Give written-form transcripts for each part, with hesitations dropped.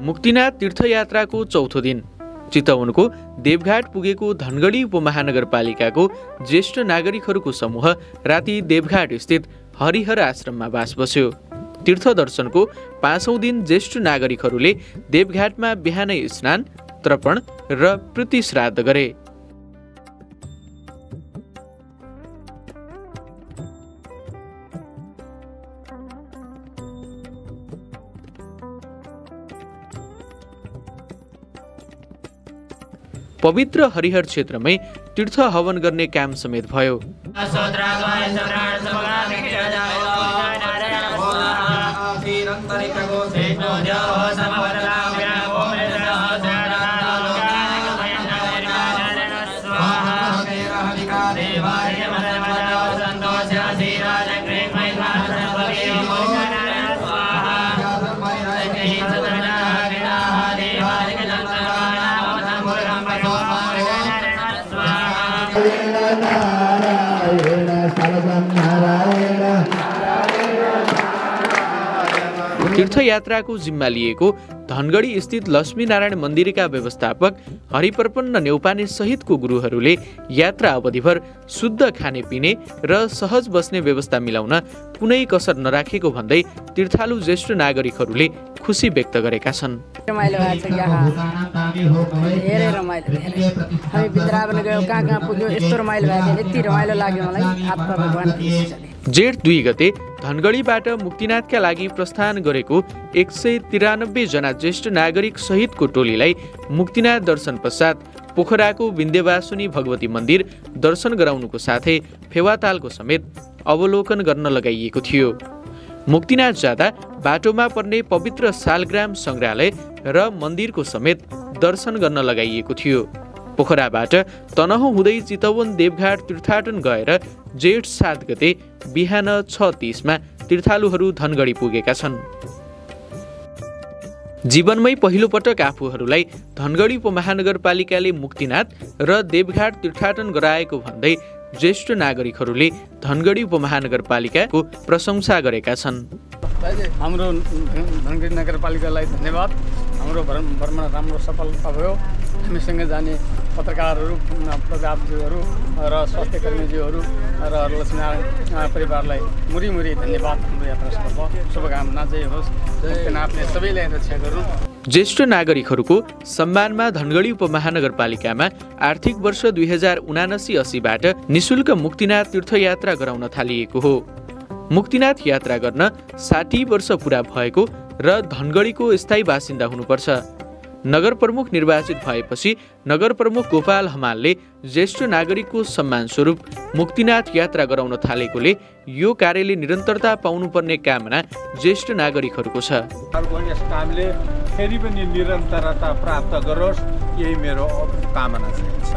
मुक्तिनाथ तीर्थयात्राको चौथो दिन चितवनको देवघाट पुगेको धनगढी उपमहानगरपालिकाको ज्येष्ठ नागरिकहरूको समूह राति देवघाट स्थित हरिहर आश्रममा बास बस्यो। तीर्थ दर्शनको 5औं दिन ज्येष्ठ नागरिकहरूले देवघाटमा बिहानै स्नान, तर्पण र प्रीति श्राद्ध गरे। पवित्र हरिहर क्षेत्रमै तीर्थ हवन गर्ने काम समेत भयो। तीर्थयात्राको जिम्मा लिएको धनगढी स्थित लक्ष्मीनारायण मन्दिरका व्यवस्थापक हरिप्रपन्न नेउपाने सहितको गुरुहरूले यात्रा अवधिभर शुद्ध खाने पिने र सहज बस्ने व्यवस्था मिलाउन कुनै कसर नराखेको भन्दै तीर्थालु ज्येष्ठ नागरिकहरूले खुसी व्यक्त गरेका छन्। रमाइलो भएको छ यहाँ, धेरै रमाइलो। हामी वृन्दावन गयो, कहाँ कहाँ पुग्यो, यस्तो रमाइलो भएको थियो, यति रमाइलो लाग्यो मलाई। जेठ 2 गते धनगढीबाट मुक्तिनाथका लागि प्रस्थान गरेको 193 जना ज्येष्ठ नागरिक सहितको टोलीलाई मुक्तिनाथ दर्शन पश्चात पोखराको विन्ध्यवासिनी भगवती मन्दिर दर्शन गराउनुको साथै फेवातालको समेत अवलोकन गर्न लगाइएको थियो। मुक्तिनाथ जाँदा बाटोमा पर्ने पवित्र सालग्राम सङ्ग्रहालय र मन्दिरको समेत दर्शन गर्न लगाइएको थियो। पोखराबाट तनहुँ हुँदै चितवन देवघाट तीर्थाटन गएर जेठ 7 गते बिहान 6:30 मा तीर्थालुहरू धनगढी पुगेका छन्। जीवनमै पहिलो पटक आफूहरूलाई धनगढी उपमहानगरपालिकाले मुक्तिनाथ र देवघाट तीर्थाटन गराएको भन्दै ज्येष्ठ नागरिकहरूले धनगढी उपमहानगरपालिकाको प्रशंसा गरेका छन्। हाम्रो धनगढी नगरपालिकालाई धन्यवाद। हाम्रो भ्रमण राम्रो सफलता भयो। हामीसँग जाने पत्रकारहरू, प्रजापतिहरू र स्वास्थ्यकर्मीज्यूहरू र लक्ष्मीनारायण परिवारलाई मुरी धन्यवाद। हाम्रो यात्रा सफल भयो। शुभकामना जय होस्। मुक्तिनाथले सबैलाई रक्षा गरून्। ज्येष्ठ नागरिकहरूको सम्मानमा धनगढी उपमहानगरपालिकामा आर्थिक वर्ष 2079-80 बाट निशुल्क मुक्तिनाथ तीर्थयात्रा गराउन थालिएको हो। मुक्तिनाथ यात्रा गर्न 60 वर्ष पुरा भएको र धनगढीको स्थायी बासिन्दा हुनुपर्छ। नगर प्रमुख निर्वाचित भएपछि नगर प्रमुख गोपाल हमालले ज्येष्ठ नागरिकको सम्मान स्वरूप मुक्तिनाथ यात्रा गराउन थालेकोले यो कार्यले निरन्तरता पाउनुपर्ने कामना ज्येष्ठ नागरिकहरूको छ। यस कामले फेरि पनि निरन्तरता प्राप्त गरोस्, यही मेरो कामना छ।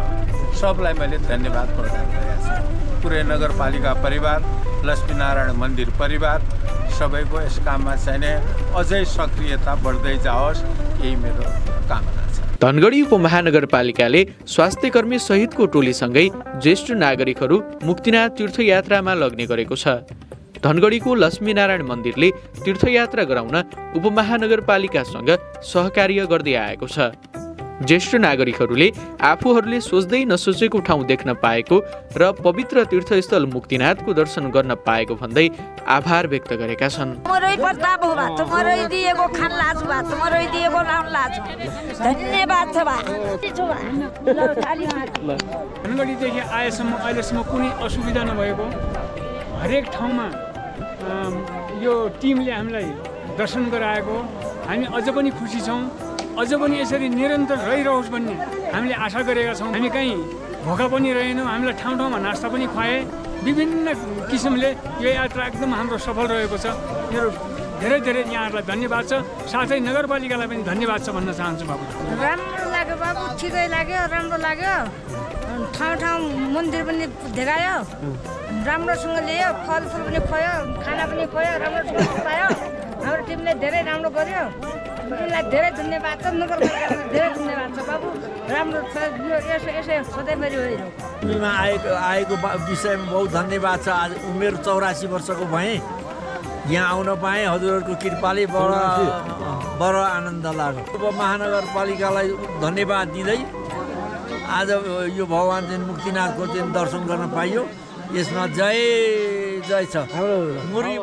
सबलाई मैले धन्यवाद प्रदान गरेको छु। पुरै नगरपालिका परिवार, लक्ष्मीनारायण मन्दिर परिवार सबैको यस काममा चाहिने अझै सक्रियता बढ्दै जाओस्, यही मेरो कामना छ। धनगढी उपमहानगरपालिकाले स्वास्थ्यकर्मी सहितको टोलीसँगै ज्येष्ठ नागरिकहरू मुक्तिनाथ तीर्थयात्रामा लग्ने गरेको छ। धनगढीको लक्ष्मीनारायण मन्दिरले तीर्थयात्रा गराउन उपमहानगरपालिकासँग सहकार्य गर्दै आएको छ। ज्येष्ठ नागरिकहरूले आफूहरूले सोच्दै नसोचेको ठाउँ देख्न पाएको र पवित्र तीर्थस्थल मुक्तिनाथको दर्शन गर्न पाएको भन्दै आभार व्यक्त गरेका छन्। धनगढीदेखि आएसम्म अहिलेसम्म कुनै असुविधा नभएको, हरेक ठाउँमा यो टिमले हामीलाई दर्शन गराएको हामी अझ पनि खुसी छौँ। अझ पनि यसरी निरन्तर रहिरहोस् भन्ने हामीले आशा गरेका छौँ। हामी कहीँ भोका पनि रहेनौँ। हामीलाई ठाउँ ठाउँमा नास्ता पनि खुवाए। विभिन्न किसिमले यो यात्रा एकदम हाम्रो सफल रहेको छ। मेरो धेरै धेरै यहाँहरूलाई धन्यवाद छ। साथै नगरपालिकालाई पनि धन्यवाद छ भन्न चाहन्छु। बाबु राम्रो लाग्यो, बाबु ठिकै लाग्यो, राम्रो लाग्यो। ठाउँ ठाउँ मन्दिर पनि देखायो, राम्रोसँग ल्यायो, फलफुल पनि खुवायो, खाना पनि खुवायो, राम्रोसँग खुवायो। हाम्रो टिमले धेरै राम्रो गर्यो। तिमीलाई धेरै धन्यवाद छ। नगरपालिकालाई धेरै धन्यवाद छ बाबु। राम्रो छ, यसै सधैँभरि होइन। टिममा आएको विषयमा बहुत धन्यवाद छ। आज उमेर 84 वर्षको भएँ, यहाँ आउन पाएँ। हजुरहरूको कृपाले बडो आनन्द लाग्यो। उपमहानगरपालिकालाई धन्यवाद दिँदै आज यो भगवान चाहिँ मुक्तिनाथको चाहिँ दर्शन गर्न पाइयो। यसमा जय जय छ। मुरी